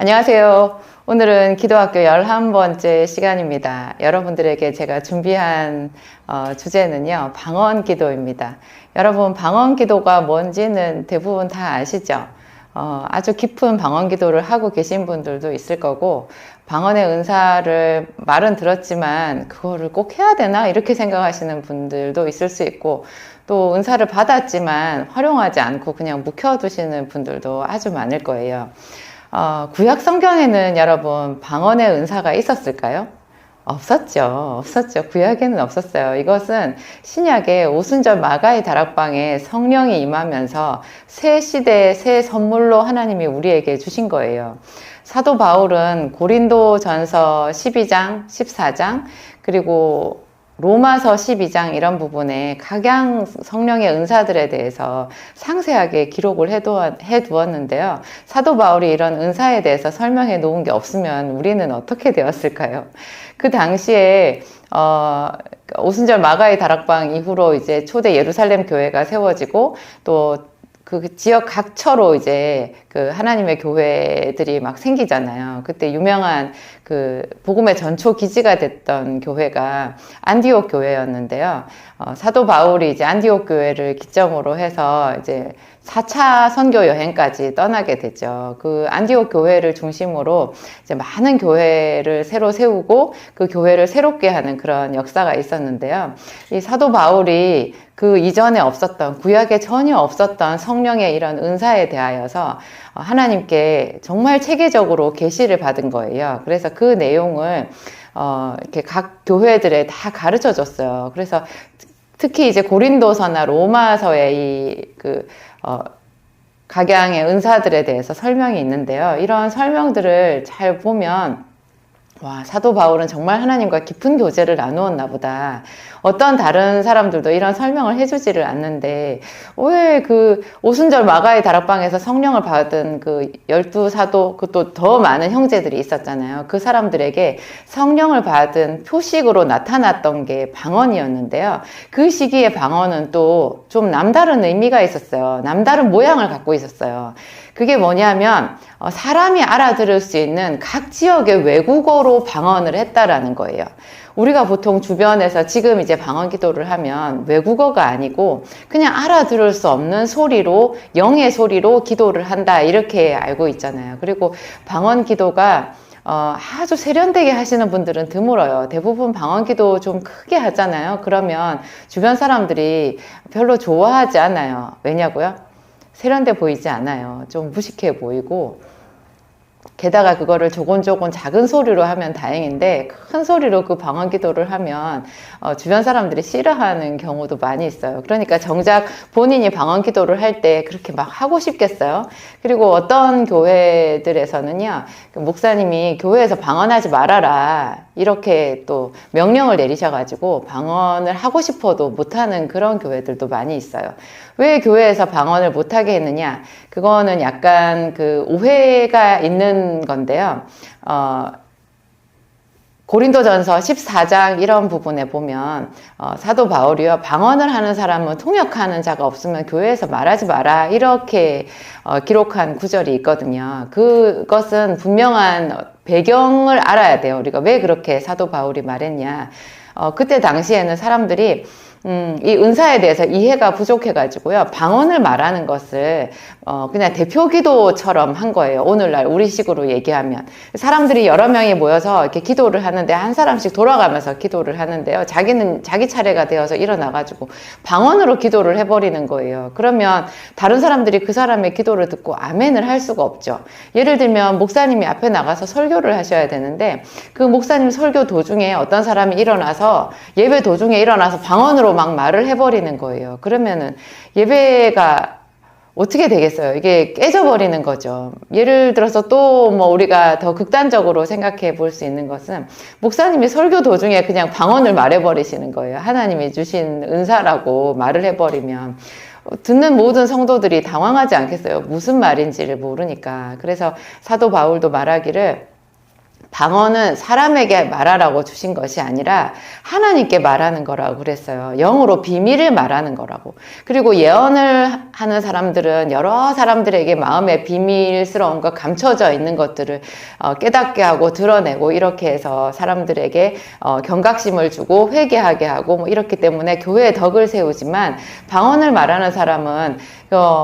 안녕하세요. 오늘은 기도학교 11번째 시간입니다. 여러분들에게 제가 준비한 주제는요, 방언 기도입니다. 여러분, 방언 기도가 뭔지는 대부분 다 아시죠? 아주 깊은 방언 기도를 하고 계신 분들도 있을 거고, 방언의 은사를 말은 들었지만 그거를 꼭 해야 되나? 이렇게 생각하시는 분들도 있을 수 있고, 또 은사를 받았지만 활용하지 않고 그냥 묵혀두시는 분들도 아주 많을 거예요. 구약 성경에는 여러분 방언의 은사가 있었을까요? 없었죠. 구약에는 없었어요. 이것은 신약의 오순절 마가의 다락방에 성령이 임하면서 새 시대의 새 선물로 하나님이 우리에게 주신 거예요. 사도 바울은 고린도전서 12장, 14장, 그리고 로마서 12장 이런 부분에 각양 성령의 은사들에 대해서 상세하게 기록을 해두었는데요. 사도 바울이 이런 은사에 대해서 설명해 놓은 게 없으면 우리는 어떻게 되었을까요? 그 당시에 오순절 마가의 다락방 이후로 이제 초대 예루살렘 교회가 세워지고 또 그 지역 각처로 이제 그 하나님의 교회들이 막 생기잖아요. 그때 유명한 그 복음의 전초 기지가 됐던 교회가 안디옥 교회였는데요. 사도 바울이 이제 안디옥 교회를 기점으로 해서 이제 4차 선교 여행까지 떠나게 되죠. 그 안디옥 교회를 중심으로 이제 많은 교회를 새로 세우고 그 교회를 새롭게 하는 그런 역사가 있었는데요. 이 사도 바울이 그 이전에 없었던, 구약에 전혀 없었던 성령의 이런 은사에 대하여서 하나님께 정말 체계적으로 계시를 받은 거예요. 그래서 그 내용을 이렇게 각 교회들에 다 가르쳐 줬어요. 그래서 특히 이제 고린도서나 로마서의 각양의 은사들에 대해서 설명이 있는데요. 이런 설명들을 잘 보면 와, 사도 바울은 정말 하나님과 깊은 교제를 나누었나 보다. 어떤 다른 사람들도 이런 설명을 해주지를 않는데 왜 그 오순절 마가의 다락방에서 성령을 받은 그 12사도 그것도 더 많은 형제들이 있었잖아요. 그 사람들에게 성령을 받은 표식으로 나타났던 게 방언이었는데요. 그 시기의 방언은 또 좀 남다른 의미가 있었어요. 남다른 모양을 갖고 있었어요. 그게 뭐냐면 사람이 알아들을 수 있는 각 지역의 외국어로 방언을 했다라는 거예요. 우리가 보통 주변에서 지금 이제 방언 기도를 하면 외국어가 아니고 그냥 알아들을 수 없는 소리로, 영의 소리로 기도를 한다 이렇게 알고 있잖아요. 그리고 방언 기도가 아주 세련되게 하시는 분들은 드물어요. 대부분 방언 기도 좀 크게 하잖아요. 그러면 주변 사람들이 별로 좋아하지 않아요. 왜냐고요? 세련돼 보이지 않아요. 좀 무식해 보이고, 게다가 그거를 조곤조곤 작은 소리로 하면 다행인데 큰 소리로 그 방언 기도를 하면 주변 사람들이 싫어하는 경우도 많이 있어요. 그러니까 정작 본인이 방언 기도를 할 때 그렇게 막 하고 싶겠어요. 그리고 어떤 교회들에서는요, 목사님이 교회에서 방언하지 말아라 이렇게 또 명령을 내리셔가지고 방언을 하고 싶어도 못하는 그런 교회들도 많이 있어요. 왜 교회에서 방언을 못하게 했느냐? 그거는 약간 그 오해가 있는 건데요. 고린도전서 14장 이런 부분에 보면 사도 바울이요, 방언을 하는 사람은 통역하는 자가 없으면 교회에서 말하지 마라 이렇게 기록한 구절이 있거든요. 그것은 분명한 배경을 알아야 돼요. 우리가 왜 그렇게 사도 바울이 말했냐. 그때 당시에는 사람들이 이 은사에 대해서 이해가 부족해가지고요. 방언을 말하는 것을 그냥 대표 기도처럼 한 거예요. 오늘날 우리식으로 얘기하면. 사람들이 여러 명이 모여서 이렇게 기도를 하는데 한 사람씩 돌아가면서 기도를 하는데요. 자기는 자기 차례가 되어서 일어나가지고 방언으로 기도를 해버리는 거예요. 그러면 다른 사람들이 그 사람의 기도를 듣고 아멘을 할 수가 없죠. 예를 들면 목사님이 앞에 나가서 설교를 하셔야 되는데 그 목사님 설교 도중에 어떤 사람이 일어나서 예배 도중에 일어나서 방언으로 막 말을 해버리는 거예요. 그러면은 예배가 어떻게 되겠어요? 이게 깨져버리는 거죠. 예를 들어서 또 뭐 우리가 더 극단적으로 생각해 볼 수 있는 것은 목사님이 설교 도중에 그냥 방언을 말해버리시는 거예요. 하나님이 주신 은사라고 말을 해버리면 듣는 모든 성도들이 당황하지 않겠어요? 무슨 말인지를 모르니까. 그래서 사도 바울도 말하기를 방언은 사람에게 말하라고 주신 것이 아니라 하나님께 말하는 거라고 그랬어요. 영으로 비밀을 말하는 거라고. 그리고 예언을 하는 사람들은 여러 사람들에게 마음의 비밀스러운 것, 감춰져 있는 것들을 깨닫게 하고 드러내고 이렇게 해서 사람들에게 경각심을 주고 회개하게 하고 뭐 이렇기 때문에 교회의 덕을 세우지만, 방언을 말하는 사람은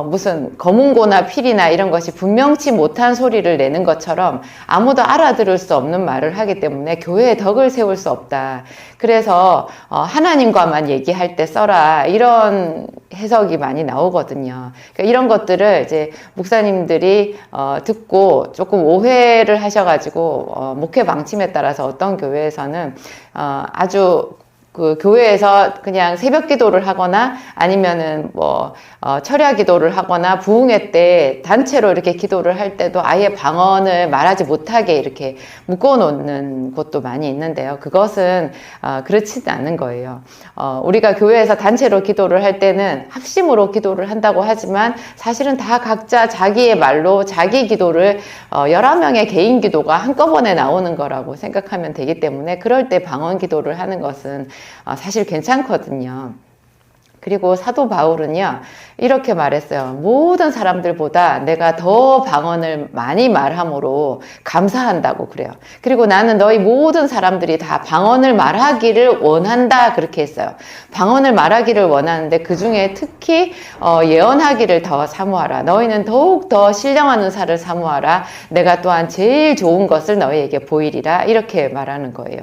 무슨 검은고나 필이나 이런 것이 분명치 못한 소리를 내는 것처럼 아무도 알아들을 수 없는 말을 하기 때문에 교회의 덕을 세울 수 없다. 그래서 하나님과만 얘기할 때 써라, 이런 해석이 많이 나오거든요. 그러니까 이런 것들을 이제 목사님들이 듣고 조금 오해를 하셔가지고 목회 방침에 따라서 어떤 교회에서는 아주 그 교회에서 그냥 새벽 기도를 하거나 아니면은 철야 기도를 하거나 부흥회 때 단체로 이렇게 기도를 할 때도 아예 방언을 말하지 못하게 이렇게 묶어 놓는 곳도 많이 있는데요. 그것은 그렇지는 않은 거예요. 우리가 교회에서 단체로 기도를 할 때는 합심으로 기도를 한다고 하지만 사실은 다 각자 자기의 말로 자기 기도를 여러 명의 개인 기도가 한꺼번에 나오는 거라고 생각하면 되기 때문에 그럴 때 방언 기도를 하는 것은 사실 괜찮거든요. 그리고 사도 바울은요, 이렇게 말했어요. 모든 사람들보다 내가 더 방언을 많이 말함으로 감사한다고 그래요. 그리고 나는 너희 모든 사람들이 다 방언을 말하기를 원한다, 그렇게 했어요. 방언을 말하기를 원하는데 그 중에 특히 예언하기를 더 사모하라. 너희는 더욱 더 신령한 은사를 사모하라. 내가 또한 제일 좋은 것을 너희에게 보이리라, 이렇게 말하는 거예요.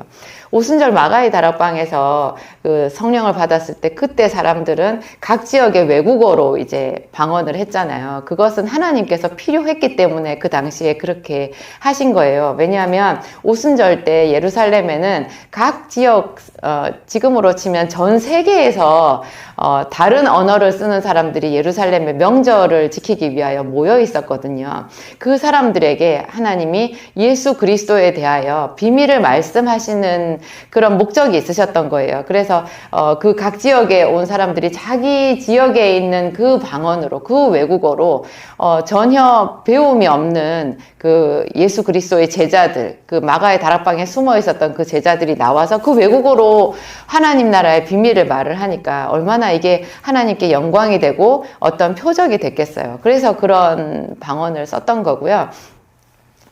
오순절 마가의 다락방에서 그 성령을 받았을 때 그때 사람들은 각 지역의 외국어로 이제 방언을 했잖아요. 그것은 하나님께서 필요했기 때문에 그 당시에 그렇게 하신 거예요. 왜냐하면 오순절 때 예루살렘에는 각 지역, 지금으로 치면 전 세계에서 다른 언어를 쓰는 사람들이 예루살렘의 명절을 지키기 위하여 모여 있었거든요. 그 사람들에게 하나님이 예수 그리스도에 대하여 비밀을 말씀하시는 그런 목적이 있으셨던 거예요. 그래서 그 각 지역에 온 사람들이 자기 지역에 있는 그 방언으로, 그 외국어로 전혀 배움이 없는 그 예수 그리스도의 제자들, 그 마가의 다락방에 숨어 있었던 그 제자들이 나와서 그 외국어로 하나님 나라의 비밀을 말을 하니까 얼마나 이게 하나님께 영광이 되고 어떤 표적이 됐겠어요. 그래서 그런 방언을 썼던 거고요.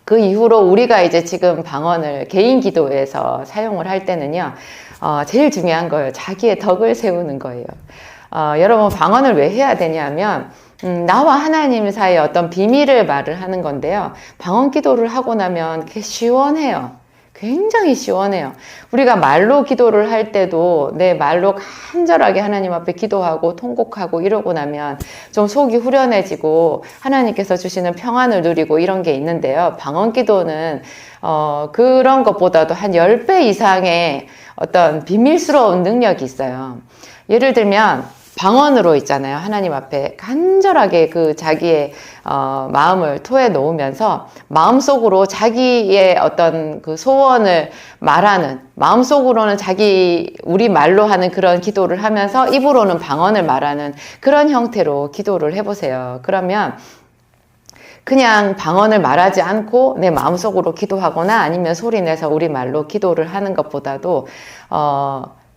그 이후로 우리가 이제 지금 방언을 개인 기도에서 사용을 할 때는요, 제일 중요한 거예요. 자기의 덕을 세우는 거예요. 여러분, 방언을 왜 해야 되냐면, 나와 하나님 사이에 어떤 비밀을 말을 하는 건데요. 방언 기도를 하고 나면 그게 시원해요. 굉장히 시원해요. 우리가 말로 기도를 할 때도 내 말로 간절하게 하나님 앞에 기도하고 통곡하고 이러고 나면 좀 속이 후련해지고 하나님께서 주시는 평안을 누리고 이런 게 있는데요. 방언 기도는 그런 것보다도 한 10배 이상의 어떤 비밀스러운 능력이 있어요. 예를 들면 방언으로 있잖아요. 하나님 앞에 간절하게 그 자기의 마음을 토해 놓으면서 마음속으로 자기의 어떤 그 소원을 말하는, 마음속으로는 우리 말로 하는 그런 기도를 하면서 입으로는 방언을 말하는 그런 형태로 기도를 해보세요. 그러면 그냥 방언을 말하지 않고 내 마음속으로 기도하거나 아니면 소리내서 우리 말로 기도를 하는 것보다도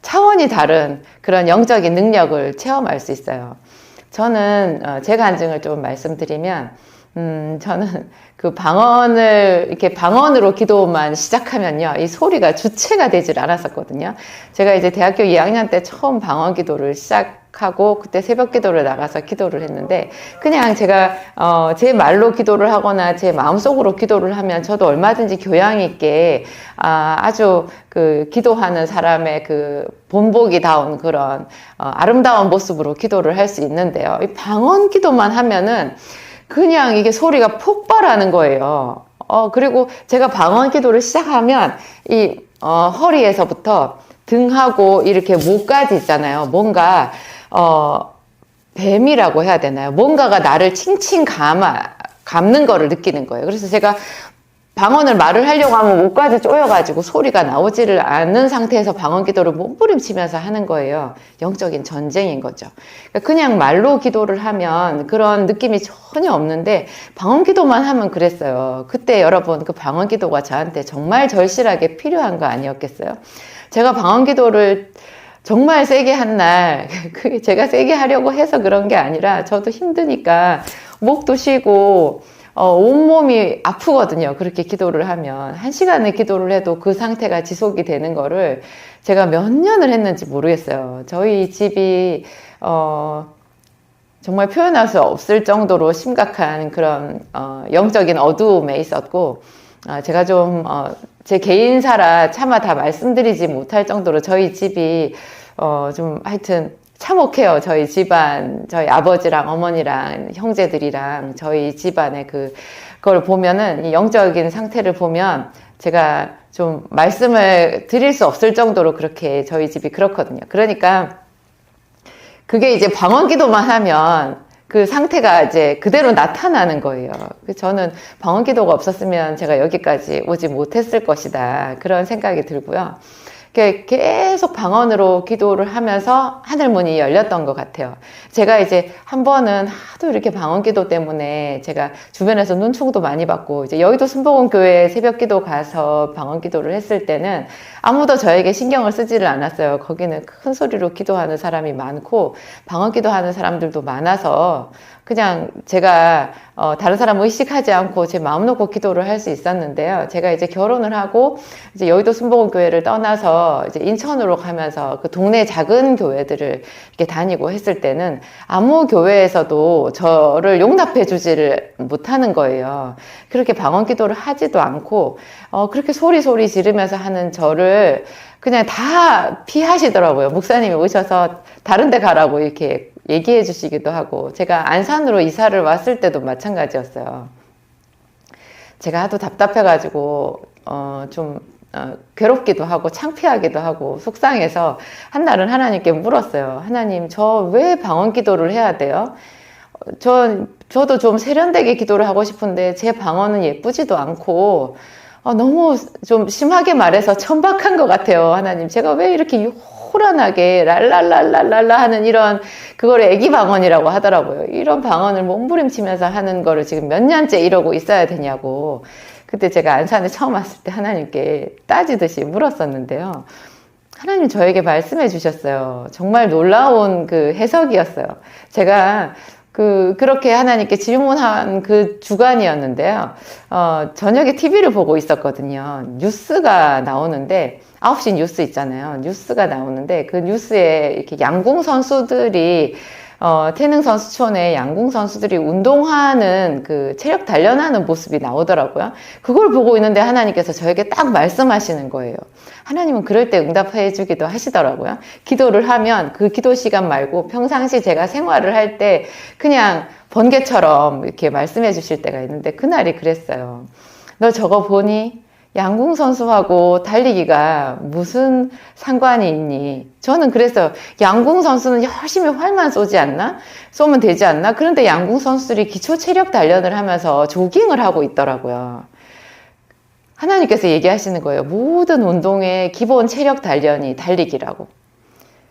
차원이 다른 그런 영적인 능력을 체험할 수 있어요. 저는 제 간증을 좀 말씀드리면 저는 그 이렇게 방언으로 기도만 시작하면요, 이 소리가 주체가 되질 않았었거든요. 제가 이제 대학교 2학년 때 처음 방언 기도를 시작하고 그때 새벽 기도를 나가서 기도를 했는데, 그냥 제가 제 말로 기도를 하거나 제 마음속으로 기도를 하면 저도 얼마든지 교양 있게 아주 그 기도하는 사람의 그 본보기다운 그런 아름다운 모습으로 기도를 할 수 있는데요. 이 방언 기도만 하면은 그냥 이게 소리가 폭발하는 거예요. 그리고 제가 방언 기도를 시작하면 이 허리에서부터 등하고 이렇게 목까지 있잖아요. 뭔가 뱀이라고 해야 되나요? 뭔가가 나를 칭칭 감는 거를 느끼는 거예요. 그래서 제가 방언을 말을 하려고 하면 목까지 쪼여가지고 소리가 나오지를 않는 상태에서 방언 기도를 몸부림치면서 하는 거예요. 영적인 전쟁인 거죠. 그냥 말로 기도를 하면 그런 느낌이 전혀 없는데 방언 기도만 하면 그랬어요. 그때 여러분 그 방언 기도가 저한테 정말 절실하게 필요한 거 아니었겠어요? 제가 방언 기도를 정말 세게 한 날, 제가 세게 하려고 해서 그런 게 아니라 저도 힘드니까 목도 쉬고 온몸이 아프거든요. 그렇게 기도를 하면. 1시간을 기도를 해도 그 상태가 지속이 되는 거를 제가 몇 년을 했는지 모르겠어요. 저희 집이, 정말 표현할 수 없을 정도로 심각한 그런, 영적인 어두움에 있었고, 제가 좀, 제 개인사라 차마 다 말씀드리지 못할 정도로 저희 집이, 좀 하여튼, 참혹해요. 저희 집안, 저희 아버지랑 어머니랑 형제들이랑 저희 집안의 그걸 보면은, 이 영적인 상태를 보면 제가 좀 말씀을 드릴 수 없을 정도로 그렇게 저희 집이 그렇거든요. 그러니까 그게 이제 방언 기도만 하면 그 상태가 이제 그대로 나타나는 거예요. 저는 방언 기도가 없었으면 제가 여기까지 오지 못했을 것이다. 그런 생각이 들고요. 계속 방언으로 기도를 하면서 하늘문이 열렸던 것 같아요. 제가 이제 한 번은 하도 이렇게 방언 기도 때문에 제가 주변에서 눈총도 많이 받고 이제 여의도 순복음교회 새벽 기도 가서 방언 기도를 했을 때는 아무도 저에게 신경을 쓰지를 않았어요. 거기는 큰 소리로 기도하는 사람이 많고 방언 기도하는 사람들도 많아서 그냥 제가 다른 사람 의식하지 않고 제 마음 놓고 기도를 할 수 있었는데요. 제가 이제 결혼을 하고 이제 여의도 순복음교회를 떠나서 이제 인천으로 가면서 그 동네 작은 교회들을 이렇게 다니고 했을 때는 아무 교회에서도 저를 용납해 주지를 못하는 거예요. 그렇게 방언 기도를 하지도 않고 그렇게 소리 지르면서 하는 저를 그냥 다 피하시더라고요. 목사님이 오셔서 다른 데 가라고 이렇게 얘기해 주시기도 하고, 제가 안산으로 이사를 왔을 때도 마찬가지였어요. 제가 하도 답답해가지고 좀 괴롭기도 하고 창피하기도 하고 속상해서 한날은 하나님께 물었어요. 하나님, 저 왜 방언 기도를 해야 돼요? 저도 좀 세련되게 기도를 하고 싶은데 제 방언은 예쁘지도 않고 너무 좀 심하게 말해서 천박한 것 같아요. 하나님, 제가 왜 이렇게 호란하게 랄랄랄랄랄라 하는 이런 그걸 애기 방언이라고 하더라고요. 이런 방언을 몸부림치면서 하는 거를 지금 몇 년째 이러고 있어야 되냐고. 그때 제가 안산에 처음 왔을 때 하나님께 따지듯이 물었었는데요. 하나님 저에게 말씀해 주셨어요. 정말 놀라운 그 해석이었어요. 제가 그렇게 하나님께 질문한 그 주간이었는데요. 저녁에 TV를 보고 있었거든요. 뉴스가 나오는데, 9시 뉴스 있잖아요. 뉴스가 나오는데, 그 뉴스에 이렇게 양궁 선수들이, 태능 선수촌에 양궁 선수들이 운동하는 그 체력 단련하는 모습이 나오더라고요. 그걸 보고 있는데 하나님께서 저에게 딱 말씀하시는 거예요. 하나님은 그럴 때 응답해 주기도 하시더라고요. 기도를 하면 그 기도 시간 말고 평상시 제가 생활을 할 때 그냥 번개처럼 이렇게 말씀해 주실 때가 있는데 그날이 그랬어요. 너 저거 보니? 양궁 선수하고 달리기가 무슨 상관이 있니? 저는 그랬어요. 양궁 선수는 열심히 활만 쏘지 않나? 쏘면 되지 않나? 그런데 양궁 선수들이 기초 체력 단련을 하면서 조깅을 하고 있더라고요. 하나님께서 얘기하시는 거예요. 모든 운동의 기본 체력 단련이 달리기라고.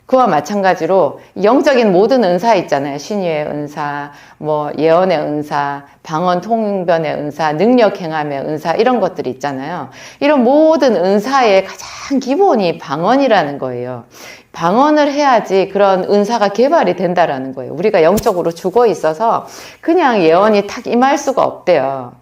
그와 마찬가지로 영적인 모든 은사 있잖아요. 신유의 은사, 뭐 예언의 은사, 방언 통변의 은사, 능력 행함의 은사 이런 것들이 있잖아요. 이런 모든 은사의 가장 기본이 방언이라는 거예요. 방언을 해야지 그런 은사가 개발이 된다라는 거예요. 우리가 영적으로 죽어 있어서 그냥 예언이 탁 임할 수가 없대요.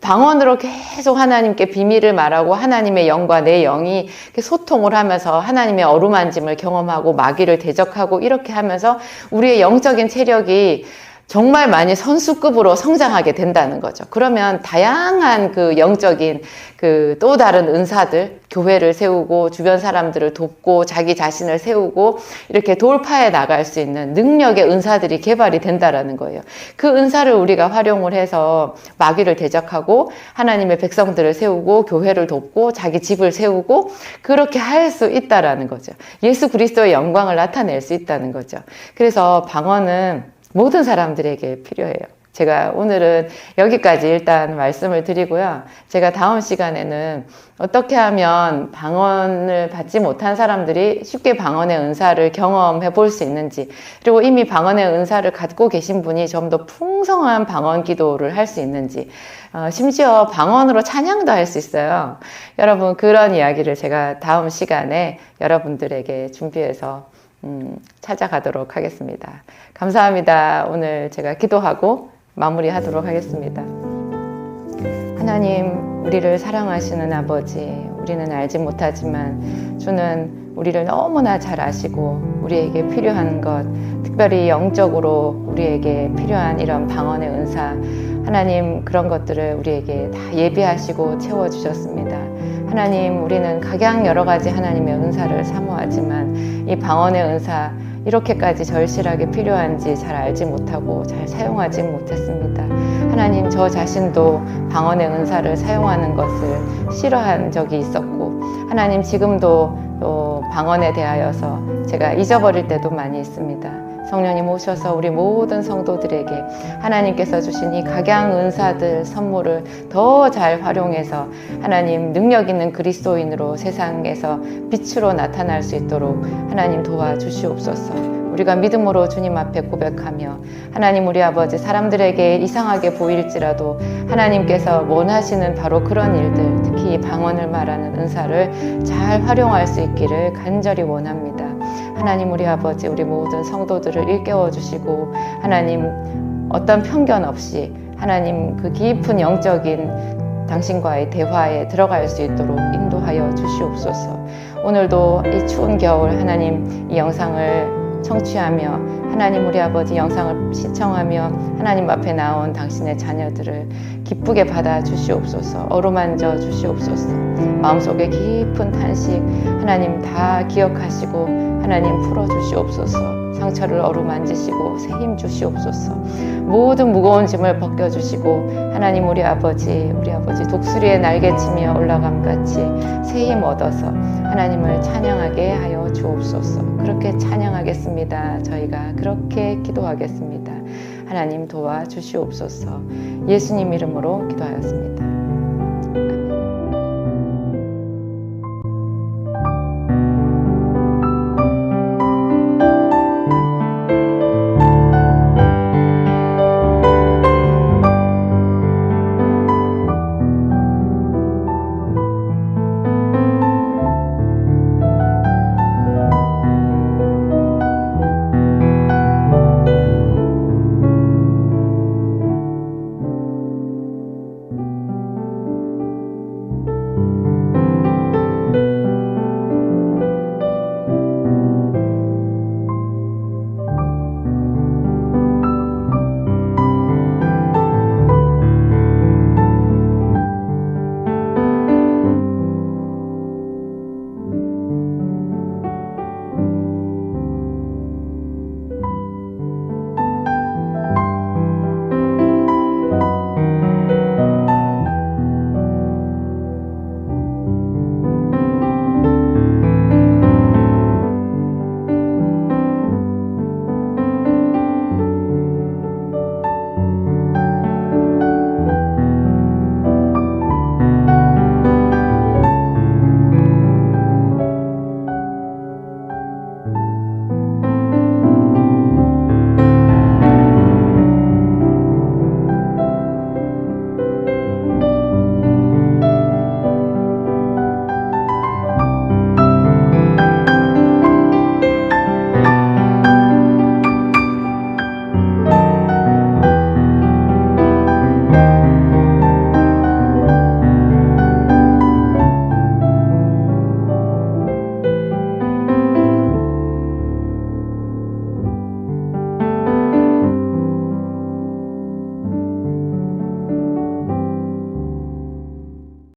방언으로 계속 하나님께 비밀을 말하고 하나님의 영과 내 영이 소통을 하면서 하나님의 어루만짐을 경험하고 마귀를 대적하고 이렇게 하면서 우리의 영적인 체력이 정말 많이 선수급으로 성장하게 된다는 거죠. 그러면 다양한 그 영적인 그 또 다른 은사들, 교회를 세우고 주변 사람들을 돕고 자기 자신을 세우고 이렇게 돌파해 나갈 수 있는 능력의 은사들이 개발이 된다라는 거예요. 그 은사를 우리가 활용을 해서 마귀를 대적하고 하나님의 백성들을 세우고 교회를 돕고 자기 집을 세우고 그렇게 할 수 있다라는 거죠. 예수 그리스도의 영광을 나타낼 수 있다는 거죠. 그래서 방언은 모든 사람들에게 필요해요. 제가 오늘은 여기까지 일단 말씀을 드리고요. 제가 다음 시간에는 어떻게 하면 방언을 받지 못한 사람들이 쉽게 방언의 은사를 경험해 볼 수 있는지, 그리고 이미 방언의 은사를 갖고 계신 분이 좀 더 풍성한 방언 기도를 할 수 있는지, 심지어 방언으로 찬양도 할 수 있어요. 여러분, 그런 이야기를 제가 다음 시간에 여러분들에게 준비해서 찾아가도록 하겠습니다. 감사합니다. 오늘 제가 기도하고 마무리하도록 하겠습니다. 하나님, 우리를 사랑하시는 아버지, 우리는 알지 못하지만 주는 우리를 너무나 잘 아시고 우리에게 필요한 것, 특별히 영적으로 우리에게 필요한 이런 방언의 은사, 하나님, 그런 것들을 우리에게 다 예비하시고 채워주셨습니다. 하나님, 우리는 각양 여러 가지 하나님의 은사를 사모하지만 이 방언의 은사, 이렇게까지 절실하게 필요한지 잘 알지 못하고 잘 사용하지 못했습니다. 하나님, 저 자신도 방언의 은사를 사용하는 것을 싫어한 적이 있었고, 하나님, 지금도 또 방언에 대하여서 제가 잊어버릴 때도 많이 있습니다. 성령님 오셔서 우리 모든 성도들에게 하나님께서 주신 이 각양 은사들 선물을 더 잘 활용해서 하나님 능력 있는 그리스도인으로 세상에서 빛으로 나타날 수 있도록 하나님 도와주시옵소서. 우리가 믿음으로 주님 앞에 고백하며 하나님 우리 아버지, 사람들에게 이상하게 보일지라도 하나님께서 원하시는 바로 그런 일들, 특히 이 방언을 말하는 은사를 잘 활용할 수 있기를 간절히 원합니다. 하나님 우리 아버지, 우리 모든 성도들을 일깨워 주시고 하나님 어떤 편견 없이 하나님 그 깊은 영적인 당신과의 대화에 들어갈 수 있도록 인도하여 주시옵소서. 오늘도 이 추운 겨울 하나님 이 영상을 청취하며 하나님 우리 아버지 영상을 시청하며 하나님 앞에 나온 당신의 자녀들을 기쁘게 받아 주시옵소서. 어루만져 주시옵소서. 마음속에 깊은 탄식 하나님 다 기억하시고 하나님 풀어 주시옵소서. 상처를 어루만지시고 새 힘 주시옵소서. 모든 무거운 짐을 벗겨주시고 하나님 우리 아버지 독수리의 날개치며 올라감같이 새 힘 얻어서 하나님을 찬양하게 하여 주옵소서. 그렇게 찬양하겠습니다. 저희가 그렇게 기도하겠습니다. 하나님 도와주시옵소서. 예수님 이름으로 기도하였습니다. 아멘.